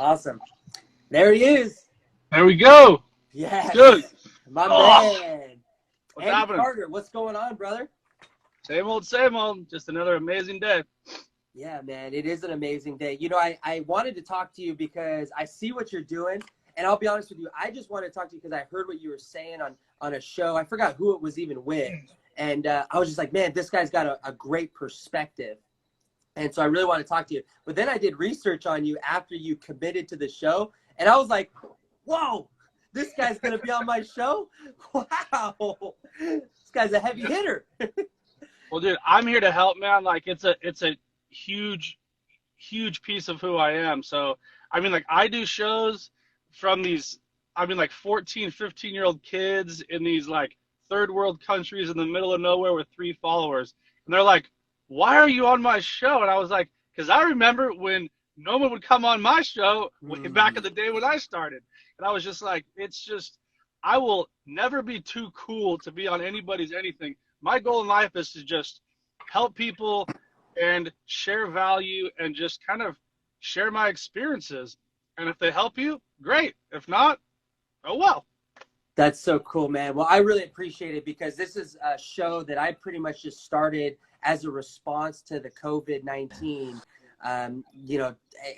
Awesome. There he is. There we go. Yes. Good. My man. What's Andy happening? Carter, what's going on, brother? Same old, same old. Just another amazing day. Yeah, man, it is an amazing day. You know, I wanted to talk to you because I see what you're doing. And I'll be honest with you, I just wanted to talk to you because I heard what you were saying on a show. I forgot who it was even with. And I was just like, man, this guy's got a great perspective. And so I really want to talk to you. But then I did research on you after you committed to the show. And I was like, whoa, this guy's going to be on my show? Wow. This guy's a heavy hitter. Well, dude, I'm here to help, man. Like, it's a huge piece of who I am. So, I mean, like, I do shows from these, I mean, like 14, 15-year-old kids in these, like, third world countries in the middle of nowhere with 3 followers. And they're like, why are you on my show? And I was like, because I remember when no one would come on my show way back in the day when I started. And I was just like, it's just, I will never be too cool to be on anybody's anything. My goal in life is to just help people and share value and just kind of share my experiences. And if they help you, great. If not, oh well. That's so cool, man. Well, I really appreciate it because this is a show that I pretty much just started as a response to the COVID-19,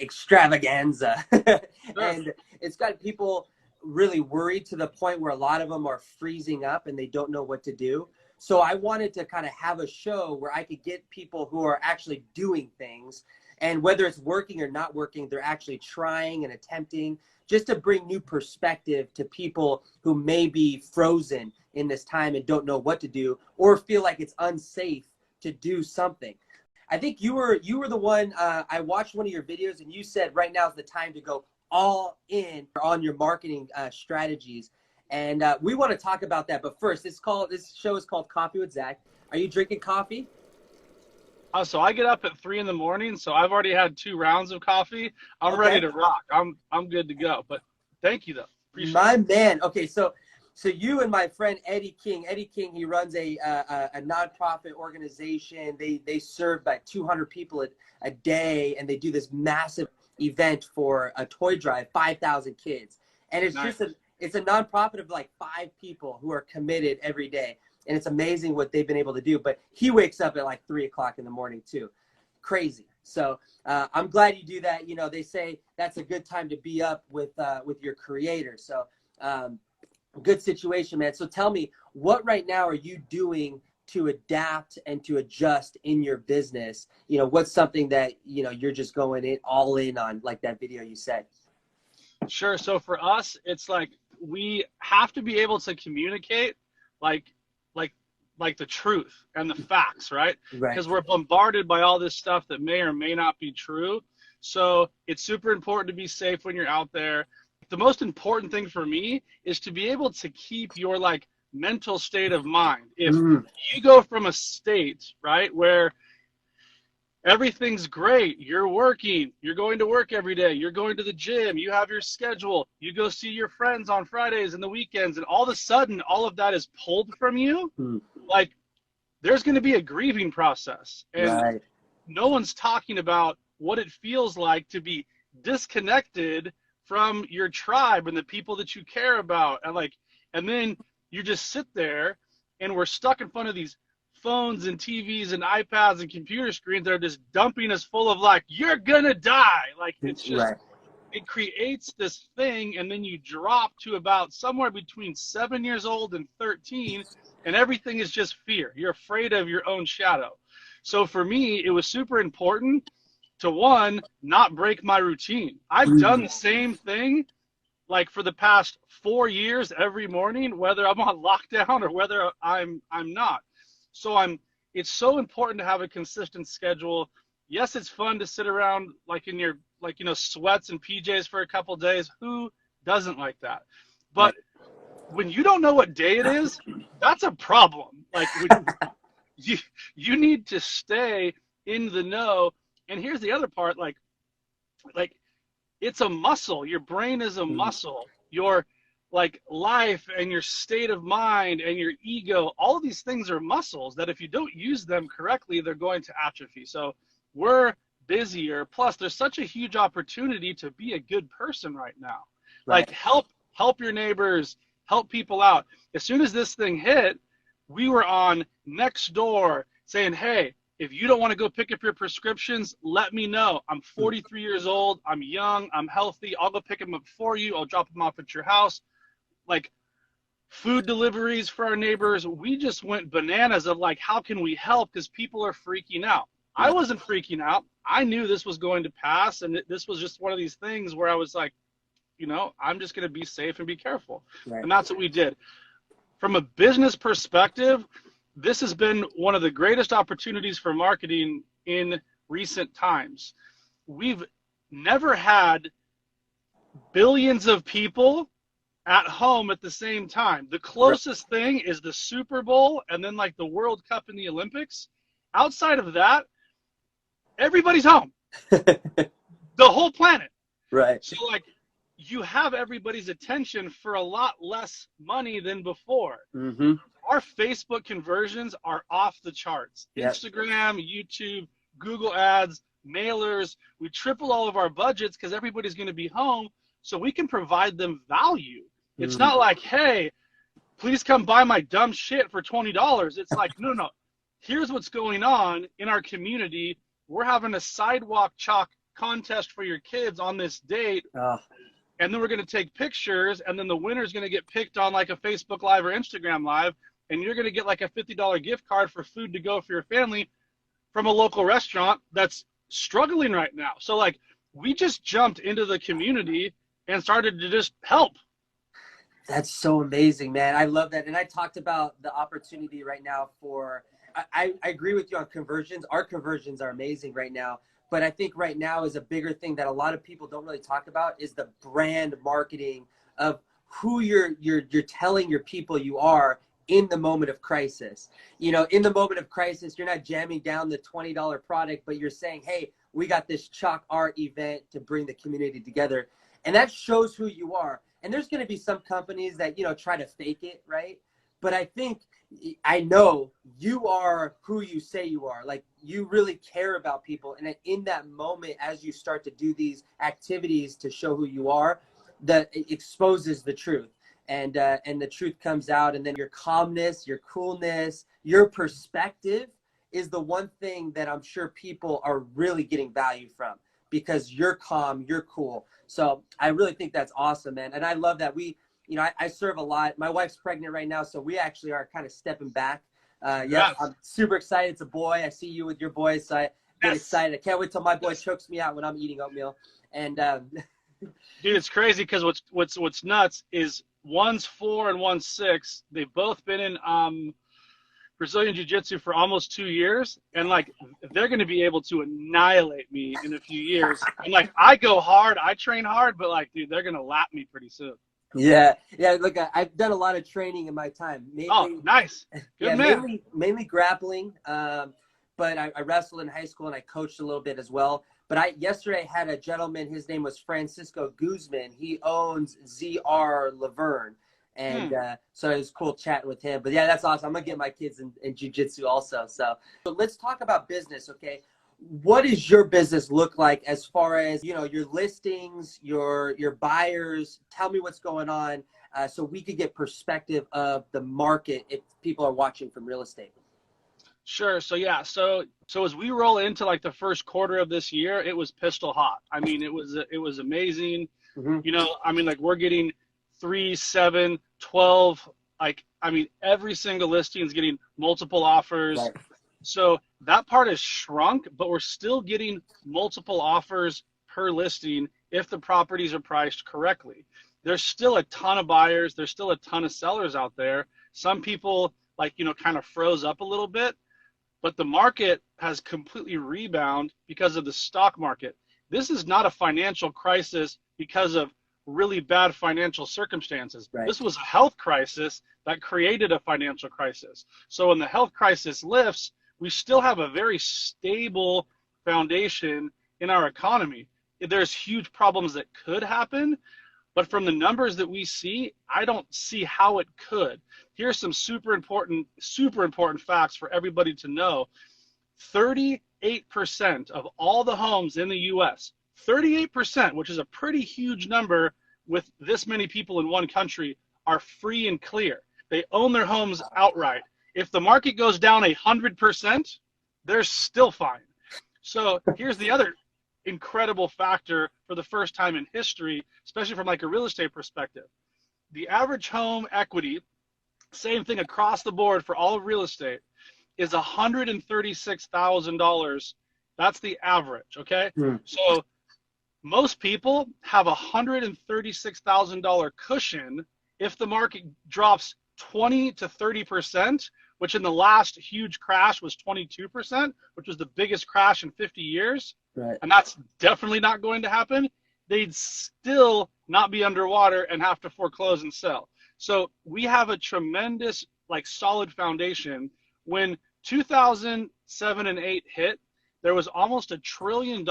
extravaganza. And it's got people really worried to the point where a lot of them are freezing up and they don't know what to do. So I wanted to kind of have a show where I could get people who are actually doing things, and whether it's working or not working, they're actually trying and attempting, just to bring new perspective to people who may be frozen in this time and don't know what to do or feel like it's unsafe to do something. I think you were the one, I watched one of your videos and you said right now is the time to go all in on your marketing strategies. And we want to talk about that. But first, this show is called Coffee with Zach. Are you drinking coffee? So I get up at 3 in the morning, so I've already had 2 rounds of coffee. I'm ready to rock. I'm good to go. But thank you, though. Appreciate my it. Man. Okay, so you and my friend Eddie King, he runs a nonprofit organization. They serve like 200 people a day, and they do this massive event for a toy drive, 5,000 kids. And it's Nice. it's a nonprofit of like 5 people who are committed every day. And it's amazing what they've been able to do. But he wakes up at like 3 o'clock in the morning too. Crazy. So I'm glad you do that. You know, they say that's a good time to be up with your creator. So good situation, man. So tell me, what right now are you doing to adapt and to adjust in your business? You know, what's something that, you know, you're just going all in on, like that video you said? Sure. So for us, it's like we have to be able to communicate like the truth and the facts, right? Right. Because we're bombarded by all this stuff that may or may not be true. So it's super important to be safe when you're out there. The most important thing for me is to be able to keep your like mental state of mind. If you go from a state, right, where everything's great, you're working, you're going to work every day, you're going to the gym, you have your schedule, you go see your friends on Fridays and the weekends, and all of a sudden all of that is pulled from you, like there's going to be a grieving process. And no one's talking about what it feels like to be disconnected from your tribe and the people that you care about. And then you just sit there and we're stuck in front of these phones and TVs and iPads and computer screens that are just dumping us full of like, you're gonna die. Like, it's just, it creates this thing, and then you drop to about somewhere between 7 years old and 13, and everything is just fear. You're afraid of your own shadow. So for me, it was super important to, one, not break my routine. I've done the same thing like for the past 4 years every morning, whether I'm on lockdown or whether I'm not. So it's so important to have a consistent schedule. Yes, it's fun to sit around like in your, like, you know, sweats and PJs for a couple of days. Who doesn't like that? But when you don't know what day it is, that's a problem. Like, you need to stay in the know. And here's the other part, like it's a muscle. Your brain is a muscle. Your like life and your state of mind and your ego, all of these things are muscles that if you don't use them correctly, they're going to atrophy. So we're busier. Plus, there's such a huge opportunity to be a good person right now. Right. Like help your neighbors, help people out. As soon as this thing hit, we were on next door saying, hey, if you don't want to go pick up your prescriptions, let me know. I'm 43 years old. I'm young. I'm healthy. I'll go pick them up for you. I'll drop them off at your house. Like food deliveries for our neighbors. We just went bananas of like, how can we help? Because people are freaking out. Yeah. I wasn't freaking out. I knew this was going to pass. And this was just one of these things where I was like, you know, I'm just going to be safe and be careful. Right. And that's what we did. From a business perspective, this has been one of the greatest opportunities for marketing in recent times. We've never had billions of people at home at the same time. The closest thing is the Super Bowl and then like the World Cup and the Olympics. Outside of that, everybody's home. The whole planet. Right. So like you have everybody's attention for a lot less money than before. Mm-hmm. Our Facebook conversions are off the charts. Yep. Instagram, YouTube, Google ads, mailers. We triple all of our budgets because everybody's going to be home, so we can provide them value. It's not like, hey, please come buy my dumb shit for $20. It's like, no. Here's what's going on in our community. We're having a sidewalk chalk contest for your kids on this date. And then we're going to take pictures, and then the winner's going to get picked on like a Facebook Live or Instagram Live, and you're going to get like a $50 gift card for food to go for your family from a local restaurant that's struggling right now. So like we just jumped into the community and started to just help. That's so amazing, man. I love that. And I talked about the opportunity right now for, I agree with you on conversions. Our conversions are amazing right now. But I think right now is a bigger thing that a lot of people don't really talk about is the brand marketing of who you're telling your people you are in the moment of crisis. You know, in the moment of crisis, you're not jamming down the $20 product, but you're saying, hey, we got this chalk art event to bring the community together. And that shows who you are. And there's going to be some companies that, you know, try to fake it, right? But I know you are who you say you are. Like, you really care about people. And in that moment, as you start to do these activities to show who you are, that it exposes the truth. And the truth comes out. And then your calmness, your coolness, your perspective is the one thing that I'm sure people are really getting value from, because you're calm, you're cool. So I really think that's awesome, man. And I love that I serve a lot. My wife's pregnant right now, so we actually are kind of stepping back. Yes. I'm super excited. It's a boy. I see you with your boys, so I get excited. I can't wait till my boy chokes me out when I'm eating oatmeal. And dude, it's crazy because what's nuts is one's 4 and one's 6. They've both been in Brazilian Jiu-Jitsu for almost 2 years, and like they're going to be able to annihilate me in a few years. And like I go hard, I train hard, but like, dude, they're going to lap me pretty soon. Yeah. Look, I've done a lot of training in my time. Nice. Good man. Mainly grappling. But I wrestled in high school and I coached a little bit as well. But yesterday I had a gentleman. His name was Francisco Guzman. He owns ZR Laverne. And so it was cool chatting with him. But yeah, that's awesome. I'm going to get my kids in jiu-jitsu also. So let's talk about business, okay? What does your business look like as far as, you know, your listings, your buyers? Tell me what's going on so we could get perspective of the market if people are watching from real estate. Sure. So yeah. So as we roll into like the first quarter of this year, it was pistol hot. I mean, it was amazing. Mm-hmm. You know, I mean, like we're getting 3, 7, 12. Like, I mean, every single listing is getting multiple offers. Right. So that part has shrunk, but we're still getting multiple offers per listing if the properties are priced correctly. There's still a ton of buyers. There's still a ton of sellers out there. Some people, like, you know, kind of froze up a little bit, but the market has completely rebounded because of the stock market. This is not a financial crisis because of really bad financial circumstances. Right. This was a health crisis that created a financial crisis. So when the health crisis lifts, we still have a very stable foundation in our economy. There's huge problems that could happen, but from the numbers that we see, I don't see how it could. Here's some super important facts for everybody to know. 30 38% of all the homes in the US, 38%, which is a pretty huge number with this many people in one country, are free and clear. They own their homes outright. If the market goes down 100%, they're still fine. So here's the other incredible factor for the first time in history, especially from like a real estate perspective. The average home equity, same thing across the board for all of real estate, is $136,000. That's the average, okay? So most people have a $136,000 cushion if the market drops 20 to 30%, which in the last huge crash was 22%, which was the biggest crash in 50 years. Right. And that's definitely not going to happen. They'd still not be underwater and have to foreclose and sell. So we have a tremendous, like, solid foundation. When 2007 and 8 hit, there was almost $1 trillion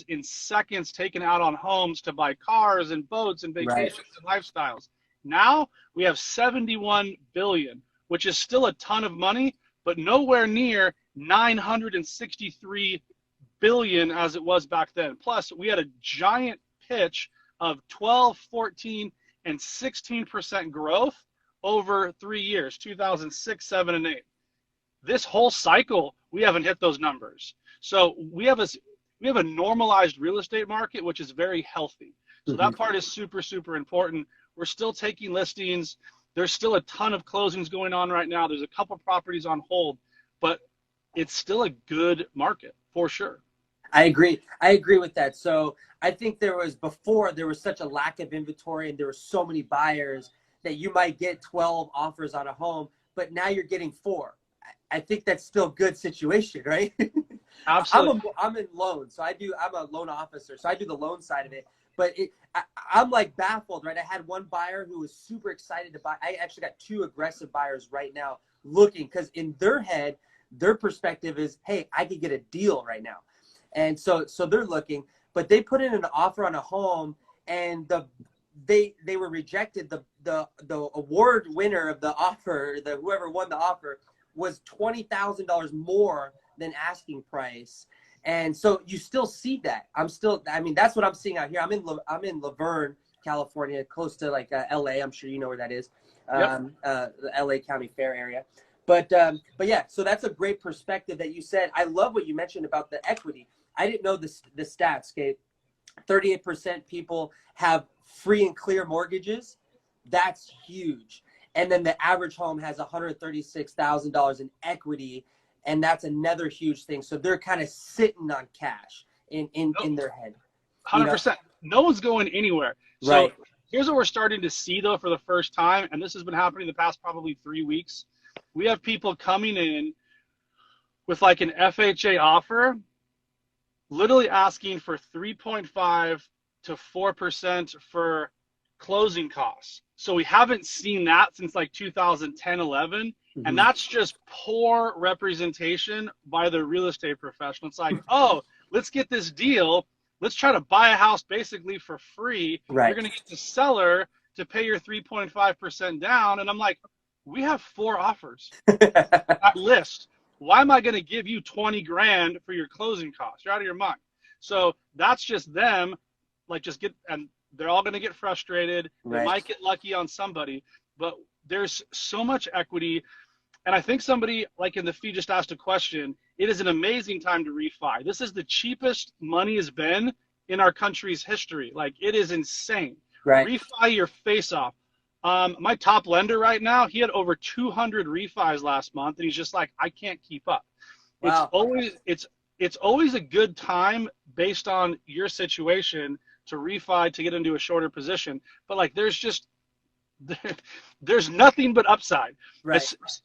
in seconds taken out on homes to buy cars and boats and vacations and lifestyles. Now we have 71 billion, which is still a ton of money, but nowhere near 963 billion as it was back then. Plus, we had a giant pitch of 12, 14, and 16% growth over 3 years, 2006, 7, and 8. This whole cycle, we haven't hit those numbers. So we have a normalized real estate market, which is very healthy. So that part is super, super important. We're still taking listings. There's still a ton of closings going on right now. There's a couple properties on hold, but it's still a good market for sure. I agree. I agree with that. So I think there was such a lack of inventory and there were so many buyers that you might get 12 offers on a home, but now you're getting 4. I think that's still a good situation, right? Absolutely. I'm in loans, so I'm a loan officer, so I do the loan side of it. But I'm like baffled, right? I had one buyer who was super excited to buy. I actually got 2 aggressive buyers right now looking, because in their head, their perspective is, hey, I could get a deal right now. And so they're looking, but they put in an offer on a home, and they were rejected. The award winner of the offer, whoever won the offer, was $20,000 more than asking price. And so you still see that. I mean, that's what I'm seeing out here. I'm in Laverne, California, close to like LA. I'm sure you know where that is. The LA County Fair area. But yeah, so that's a great perspective that you said. I love what you mentioned about the equity. I didn't know the stats, okay? 38% people have free and clear mortgages. That's huge. And then the average home has $136,000 in equity, and that's another huge thing. So they're kind of sitting on cash in their head. 100%. No one's going anywhere. So here's what we're starting to see, though, for the first time, and this has been happening the past probably 3 weeks. We have people coming in with like an FHA offer, literally asking for 3.5 to 4% for closing costs. So we haven't seen that since like 2010, 11. And that's just poor representation by the real estate professional. It's like, oh, let's get this deal. Let's try to buy a house basically for free. You're going to get the seller to pay your 3.5% down. And I'm like, we have 4 offers at list. Why am I going to give you 20 grand for your closing costs? You're out of your mind. So that's just them, like, and they're all going to get frustrated. They might get lucky on somebody, but there's so much equity. And I think somebody like in the feed just asked a question. It is an amazing time to refi. This is the cheapest money has been in our country's history. Like, it is insane. Refi your face off. My top lender right now, he had over 200 refis last month, and he's just like, I can't keep up. Wow. It's always a good time based on your situation to refi, to get into a shorter position. But like, there's nothing but upside.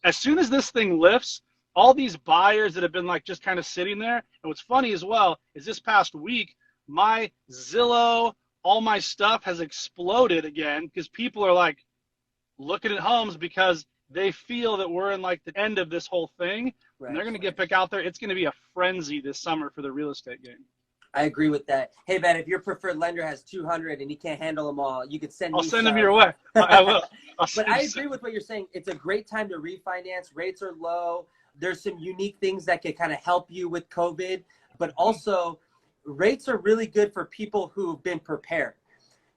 As soon as this thing lifts, all these buyers that have been like just kind of sitting there. And what's funny as well is this past week, my Zillow, all my stuff has exploded again, because people are like looking at homes because they feel that we're in like the end of this whole thing, and they're going to get back out there. It's going to be a frenzy this summer for the real estate game. I agree with that. Hey, Ben, if your preferred lender has 200 and he can't handle them all, you could send me I'll send them your way. I will. But I agree with what you're saying. It's a great time to refinance. Rates are low. There's some unique things that can kind of help you with COVID, but also rates are really good for people who've been prepared.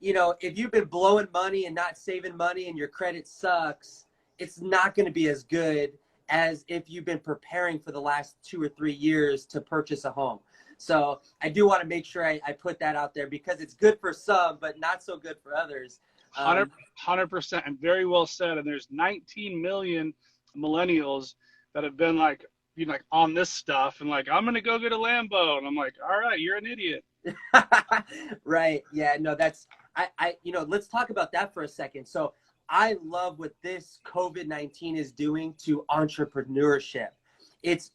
You know, if you've been blowing money and not saving money and your credit sucks, it's not going to be as good as if you've been preparing for the last 2 or 3 years to purchase a home. So I do want to make sure I put that out there because it's good for some, but not so good for others. 100%, and very well said. And there's 19 million millennials that have been like, you know, like on this stuff and like, I'm going to go get a Lambo. And I'm like, all right, you're an idiot. Right. Yeah, no, that's, you know, let's talk about that for a second. So I love what this COVID-19 is doing to entrepreneurship. It's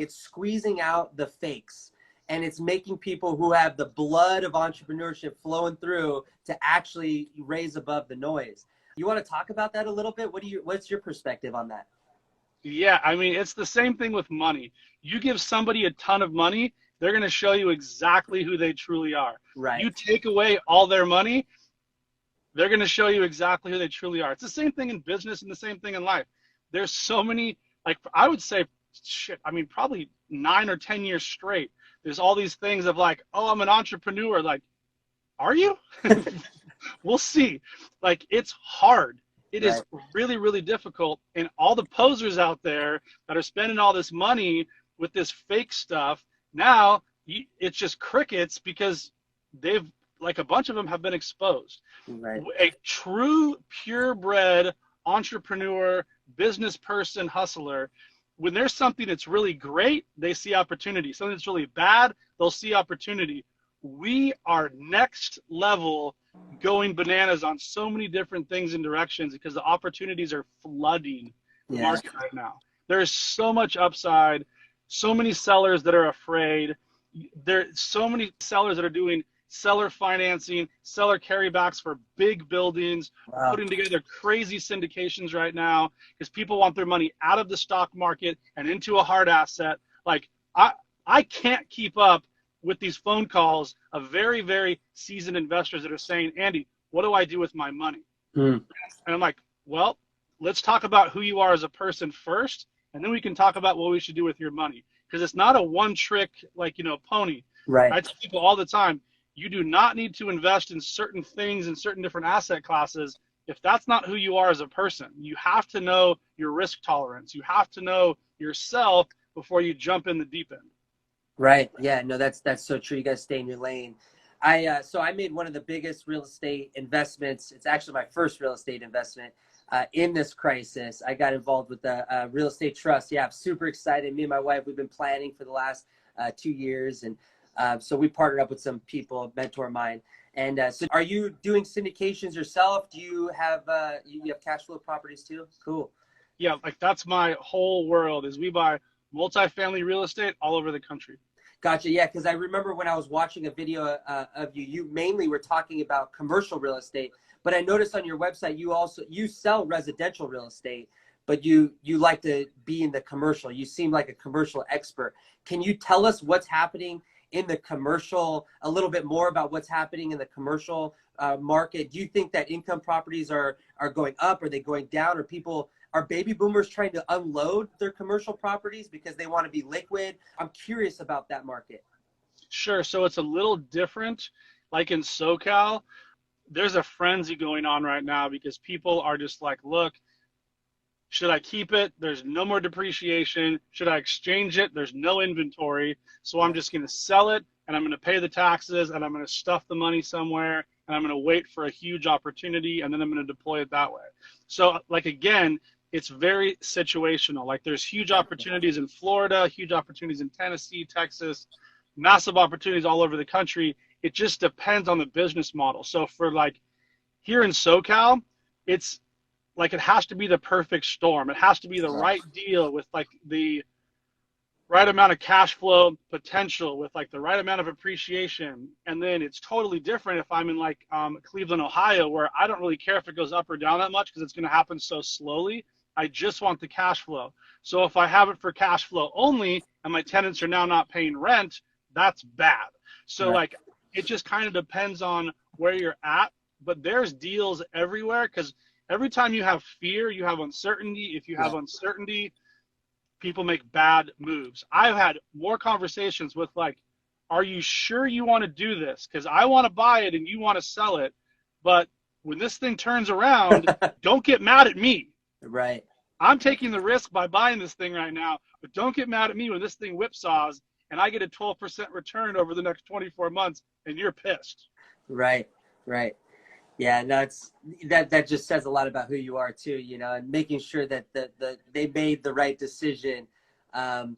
squeezing out the fakes, and it's making people who have the blood of entrepreneurship flowing through to actually raise above the noise. You want to talk about that a little bit? What's your perspective on that? Yeah, I mean, it's the same thing with money. You give somebody a ton of money, they're going to show you exactly who they truly are. Right. You take away all their money, they're going to show you exactly who they truly are. It's the same thing in business and the same thing in life. There's so many, like, I would say, probably 9 or 10 years straight. There's all these things of like, oh, I'm an entrepreneur. Like, are you? We'll see. Like, it's hard. It is really, really difficult. And all the posers out there that are spending all this money with this fake stuff, now it's just crickets because they've, like, a bunch of them have been exposed. Right. A true purebred entrepreneur, business person, hustler, when there's something that's really great, they see opportunity. Something that's really bad, they'll see opportunity. We are next level, going bananas on so many different things and directions because the opportunities are flooding the market right now. There's so much upside, so many sellers that are afraid. There's so many sellers that are doing seller financing, seller carrybacks for big buildings, putting together crazy syndications right now because people want their money out of the stock market and into a hard asset. Like, I can't keep up with these phone calls of very, very seasoned investors that are saying, Andy, what do I do with my money? And I'm like, well, let's talk about who you are as a person first, and then we can talk about what we should do with your money. Because it's not a one trick, like, you know, pony. Right. I tell people all the time, you do not need to invest in certain things in certain different asset classes if that's not who you are as a person. You have to know your risk tolerance. You have to know yourself before you jump in the deep end. Right. Yeah, no, that's so true. You guys stay in your lane. So I made one of the biggest real estate investments. It's actually my first real estate investment in this crisis. I got involved with the real estate trust. Yeah, I'm super excited. Me and my wife, we've been planning for the last 2 years. And so we partnered up with some people, a mentor of mine. And so are you doing syndications yourself? Do you have you have cash flow properties too? Cool. Yeah, like that's my whole world is we buy multifamily real estate all over the country. Gotcha. Yeah, because I remember when I was watching a video of you, you mainly were talking about commercial real estate, but I noticed on your website you sell residential real estate, but you like to be in the commercial. You seem like a commercial expert. Can you tell us what's happening in the commercial, a little bit more about what's happening in the commercial market? Do you think that income properties are going up? Are they going down? Are baby boomers trying to unload their commercial properties because they want to be liquid? I'm curious about that market. Sure. So it's a little different. Like in SoCal, there's a frenzy going on right now because people are just like, look, should I keep it? There's no more depreciation. Should I exchange it? There's no inventory. So I'm just going to sell it and I'm going to pay the taxes and I'm going to stuff the money somewhere and I'm going to wait for a huge opportunity and then I'm going to deploy it that way. So, like, again, it's very situational. Like, there's huge opportunities in Florida, huge opportunities in Tennessee, Texas, massive opportunities all over the country. It just depends on the business model. So for, like, here in SoCal, it's like it has to be the perfect storm. It has to be the right deal with, like, the right amount of cash flow potential with, like, the right amount of appreciation. And then it's totally different if I'm in, like, Cleveland, Ohio, where I don't really care if it goes up or down that much because it's going to happen so slowly. I just want the cash flow. So if I have it for cash flow only and my tenants are now not paying rent, that's bad. So like, it just kind of depends on where you're at, but there's deals everywhere because every time you have fear, you have uncertainty. If you have uncertainty, people make bad moves. I've had more conversations with like, are you sure you want to do this? Because I want to buy it and you want to sell it. But when this thing turns around, don't get mad at me. Right. I'm taking the risk by buying this thing right now, but don't get mad at me when this thing whipsaws and I get a 12% return over the next 24 months and you're pissed. Right. Right. Yeah, no, that just says a lot about who you are too, you know, and making sure that they made the right decision. But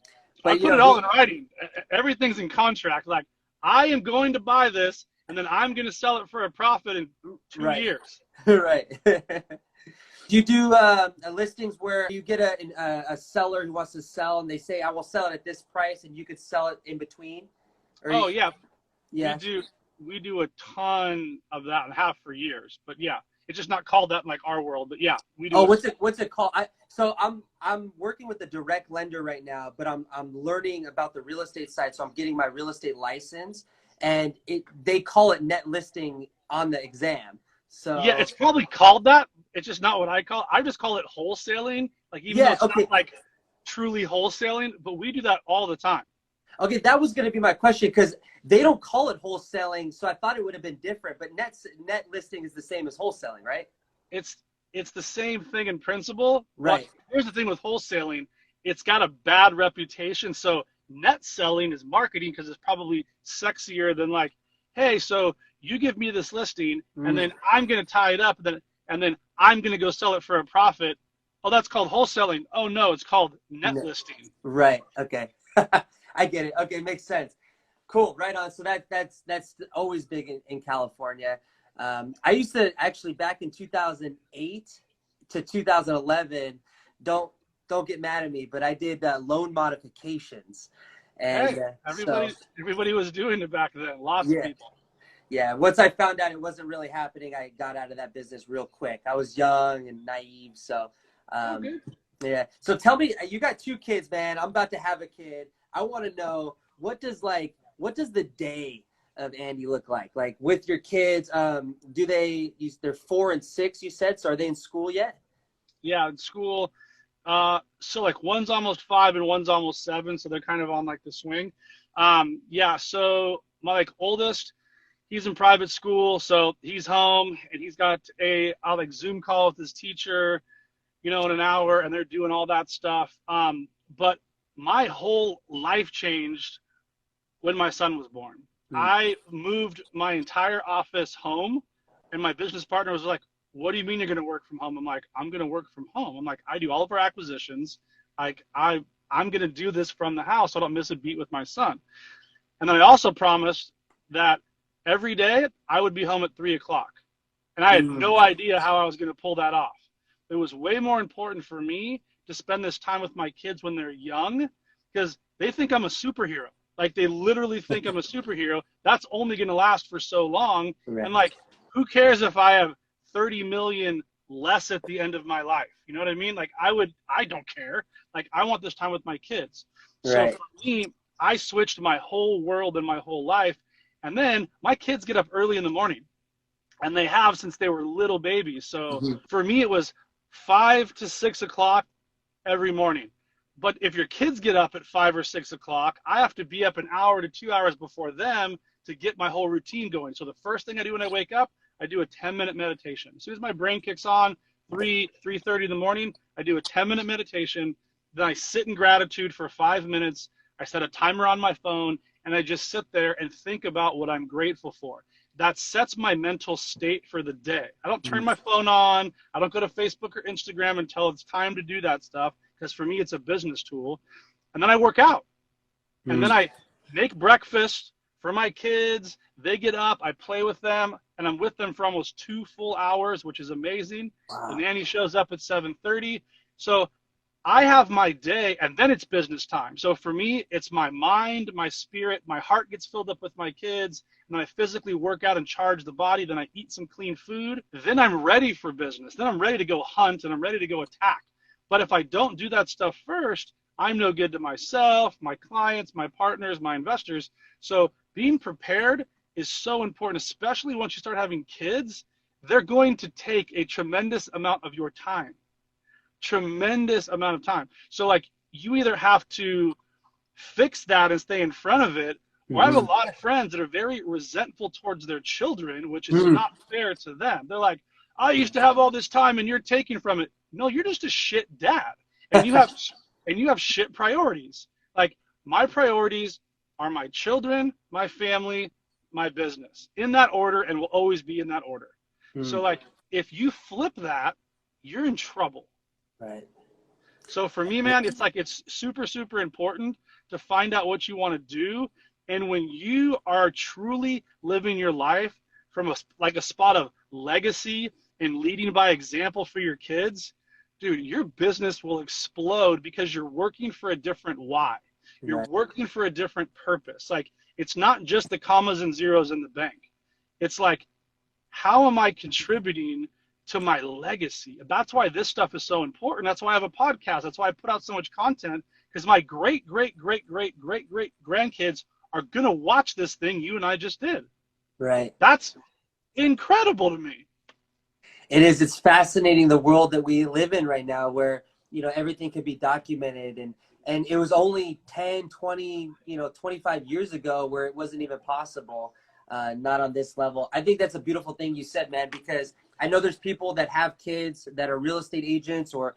I put it all in writing. Everything's in contract. Like, I am going to buy this, and then I'm going to sell it for a profit in 2 years. Right. Do you do listings where you get a seller who wants to sell, and they say, "I will sell it at this price," and you could sell it in between? Or yeah. Yeah. We do a ton of that and have for years, but yeah, it's just not called that in like our world, but yeah, we do. Oh, what's it called? So I'm working with a direct lender right now, but I'm learning about the real estate side. So I'm getting my real estate license, and they call it net listing on the exam. So yeah, it's probably called that. It's just not what I call it. I just call it wholesaling. Like, even though it's not like truly wholesaling, but we do that all the time. Okay, that was going to be my question, because they don't call it wholesaling, so I thought it would have been different. But net listing is the same as wholesaling, right? It's the same thing in principle. Right. But here's the thing with wholesaling. It's got a bad reputation. So net selling is marketing because it's probably sexier than like, hey, so you give me this listing, and then I'm going to tie it up, and then I'm going to go sell it for a profit. Oh, that's called wholesaling. Oh, no, it's called net listing. Right. Okay. I get it. Okay, makes sense. Cool. Right on. So that's always big in California. I used to actually, back in 2008 to 2011, don't get mad at me, but I did loan modifications. And hey, everybody was doing it back then. Lots of people. Yeah. Once I found out it wasn't really happening, I got out of that business real quick. I was young and naive. So, yeah. So tell me, you got 2 kids, man. I'm about to have a kid. I want to know, what does the day of Andy look like? Like, with your kids, they're 4 and 6, you said, so are they in school yet? Yeah, in school. So like one's almost 5 and one's almost 7, so they're kind of on like the swing. Yeah, so my like oldest, he's in private school, so he's home and he's got a like Zoom call with his teacher, you know, in an hour, and they're doing all that stuff. But my whole life changed when my son was born. I moved my entire office home, and my business partner was like, what do you mean you're going to work from home? I'm like, I'm going to work from home. I'm like, I do all of our acquisitions. Like, I'm going to do this from the house, so I don't miss a beat with my son. And then I also promised that every day I would be home at 3 o'clock. And I had no idea how I was going to pull that off. It was way more important for me to spend this time with my kids when they're young, because they think I'm a superhero. Like, they literally think I'm a superhero. That's only going to last for so long. Right. And like, who cares if I have 30 million less at the end of my life? You know what I mean? Like, I don't care. Like, I want this time with my kids. Right. So for me, I switched my whole world and my whole life. And then my kids get up early in the morning, and they have since they were little babies. So for me, it was 5 to 6 o'clock every morning. But if your kids get up at 5 or 6 o'clock, I have to be up an hour to 2 hours before them to get my whole routine going. So the first thing I do when I wake up, I do a 10-minute meditation. As soon as my brain kicks on, 3:30 in the morning, I do a 10-minute meditation. Then I sit in gratitude for 5 minutes. I set a timer on my phone, and I just sit there and think about what I'm grateful for. That sets my mental state for the day. I don't turn my phone on. I don't go to Facebook or Instagram until it's time to do that stuff, because for me, it's a business tool. And then I work out. And then I make breakfast for my kids. They get up, I play with them, and I'm with them for almost 2 full hours, which is amazing. Wow. The nanny shows up at 7:30. So I have my day, and then it's business time. So for me, it's my mind, my spirit, my heart gets filled up with my kids, and then I physically work out and charge the body. Then I eat some clean food. Then I'm ready for business. Then I'm ready to go hunt, and I'm ready to go attack. But if I don't do that stuff first, I'm no good to myself, my clients, my partners, my investors. So being prepared is so important, especially once you start having kids. They're going to take a tremendous amount of your time. Tremendous amount of time. So like, you either have to fix that and stay in front of it, or I have a Mm-hmm. lot of friends that are very resentful towards their children, which is Mm. not fair to them. They're like, I used to have all this time and you're taking from it. No, you're just a shit dad. And you have shit priorities. Like, my priorities are my children, my family, my business. In that order, and will always be in that order. So Mm. like, if you flip that, you're in trouble. Right. So for me, man, it's like, it's super, super important to find out what you want to do. And when you are truly living your life from a spot of legacy and leading by example for your kids, dude, your business will explode because you're working for a different why. You're Right. working for a different purpose. Like, it's not just the commas and zeros in the bank. It's like, how am I contributing to my legacy? That's why this stuff is so important. That's why I have a podcast. That's why I put out so much content, because my great, great, great, great, great, great grandkids are going to watch this thing you and I just did. Right. That's incredible to me. It is. It's fascinating, the world that we live in right now, where, everything can be documented. And it was only 10, 20, 25 years ago where it wasn't even possible. Not on this level. I think that's a beautiful thing you said, man, because I know there's people that have kids that are real estate agents or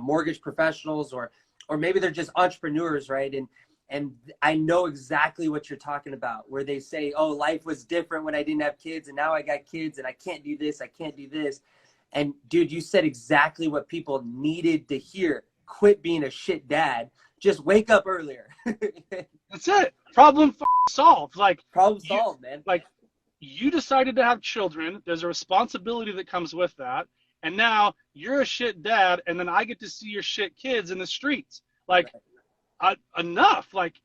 mortgage professionals, or maybe they're just entrepreneurs, right? And I know exactly what you're talking about, where they say, oh, life was different when I didn't have kids, and now I got kids and I can't do this, I can't do this. And dude, you said exactly what people needed to hear. Quit being a shit dad. Just wake up earlier. That's it. Problem solved. Like, problem solved, man. Like, you decided to have children. There's a responsibility that comes with that. And now you're a shit dad, and then I get to see your shit kids in the streets. Like, enough. Like,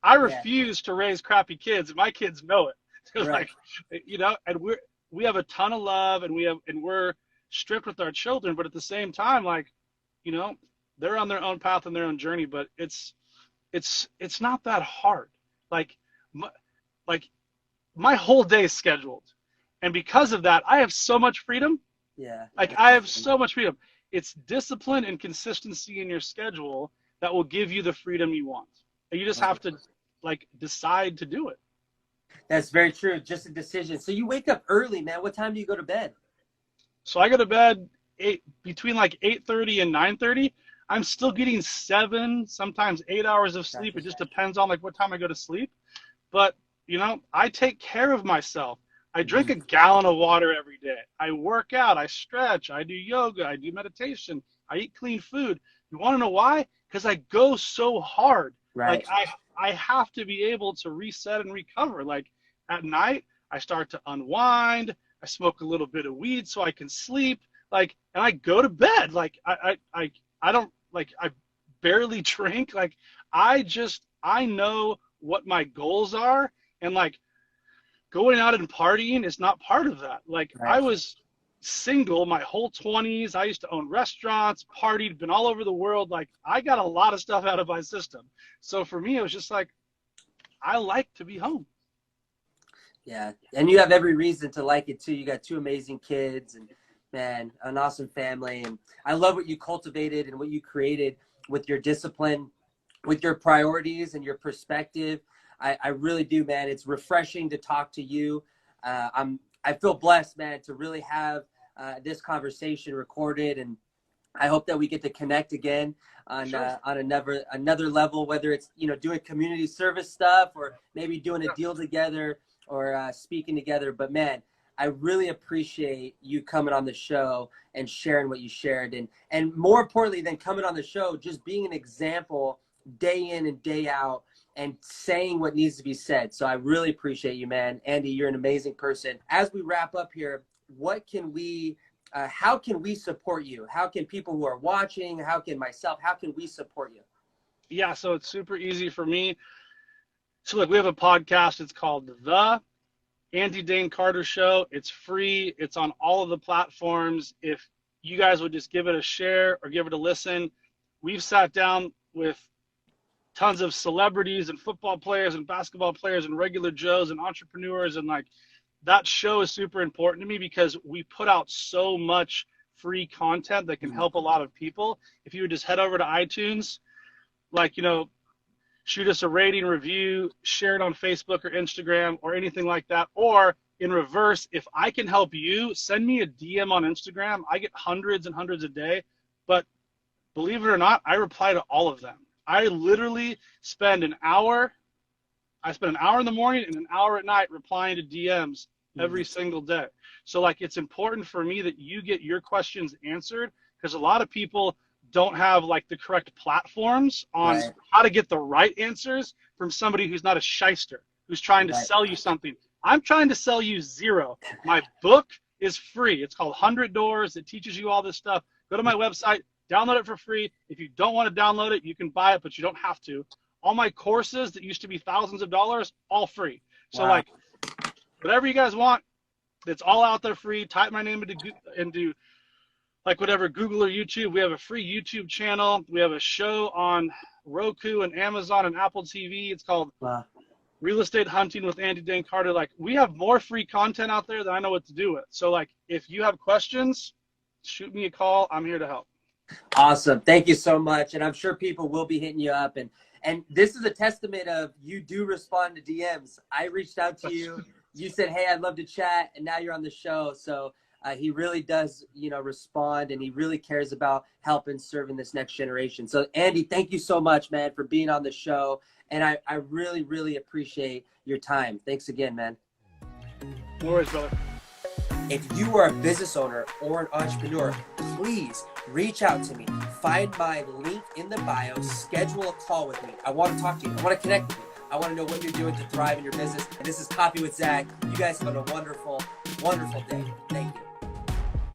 I refuse to raise crappy kids, and my kids know it. Right. Like, and we have a ton of love, and we're strict with our children, but at the same time, like, they're on their own path and their own journey, but it's not that hard. Like my whole day is scheduled, and because of that, I have so much freedom. Yeah. Like, I have so much freedom. It's discipline and consistency in your schedule that will give you the freedom you want. And you just have to, like, decide to do it. That's very true. Just a decision. So you wake up early, man. What time do you go to bed? So I go to bed between like 8:30 and 9:30. I'm still getting 7, sometimes 8 hours of sleep. It just depends on like what time I go to sleep. But, I take care of myself. I drink a gallon of water every day. I work out. I stretch. I do yoga. I do meditation. I eat clean food. You want to know why? Because I go so hard. Right. Like, I have to be able to reset and recover. Like, at night, I start to unwind. I smoke a little bit of weed so I can sleep. Like, and I go to bed. Like, I don't, like, I barely drink. Like, I know what my goals are, and like, going out and partying is not part of that. Like, Right. I was single my whole 20s. I used to own restaurants, partied, been all over the world. Like, I got a lot of stuff out of my system. So for me, it was just like, I like to be home. Yeah. And you have every reason to like it too. You got 2 amazing kids, and man, an awesome family. And I love what you cultivated and what you created with your discipline, with your priorities and your perspective. I really do, man. It's refreshing to talk to you. I feel blessed, man, to really have this conversation recorded, and I hope that we get to connect again on another level, whether it's doing community service stuff, or maybe doing a deal together, or speaking together. But man, I really appreciate you coming on the show and sharing what you shared, and more importantly than coming on the show, just being an example day in and day out, and saying what needs to be said. So I really appreciate you, man. Andy, you're an amazing person. As we wrap up here, how can we support you? How can people who are watching, how can we support you? Yeah, so it's super easy for me. So like, we have a podcast. It's called The Dane Carter Show. It's free. It's on all of the platforms. If you guys would just give it a share or give it a listen. We've sat down with tons of celebrities and football players and basketball players and regular Joes and entrepreneurs, and like, that show is super important to me because we put out so much free content that can help a lot of people. If you would just head over to iTunes, like, shoot us a rating, review, share it on Facebook or Instagram or anything like that. Or in reverse, if I can help you, send me a DM on Instagram. I get hundreds and hundreds a day, but believe it or not, I reply to all of them. I literally spend an hour in the morning and an hour at night replying to DMs every single day. So like, it's important for me that you get your questions answered, because a lot of people don't have like the correct platforms on how to get the right answers from somebody who's not a shyster, who's trying to sell you something. I'm trying to sell you zero. My book is free. It's called 100 Doors. It teaches you all this stuff. Go to my website, download it for free. If you don't want to download it, you can buy it, but you don't have to. All my courses that used to be thousands of dollars, all free. So like, whatever you guys want, it's all out there free. Type my name into like whatever, Google or YouTube. We have a free YouTube channel. We have a show on Roku and Amazon and Apple TV. It's called Real Estate Hunting with Dane Carter. Like, we have more free content out there than I know what to do with. So like, if you have questions, shoot me a call. I'm here to help. Awesome. Thank you so much. And I'm sure people will be hitting you up. And this is a testament of you do respond to DMs. I reached out to you. You said, hey, I'd love to chat. And now you're on the show. So he really does, respond, and he really cares about helping serving this next generation. So Andy, thank you so much, man, for being on the show. And I really, really appreciate your time. Thanks again, man. No worries, brother. If you are a business owner or an entrepreneur, please reach out to me. Find my link in the bio. Schedule a call with me. I want to talk to you. I want to connect with you. I want to know what you're doing to thrive in your business. And this is Coffee with Zach. You guys have a wonderful, wonderful day.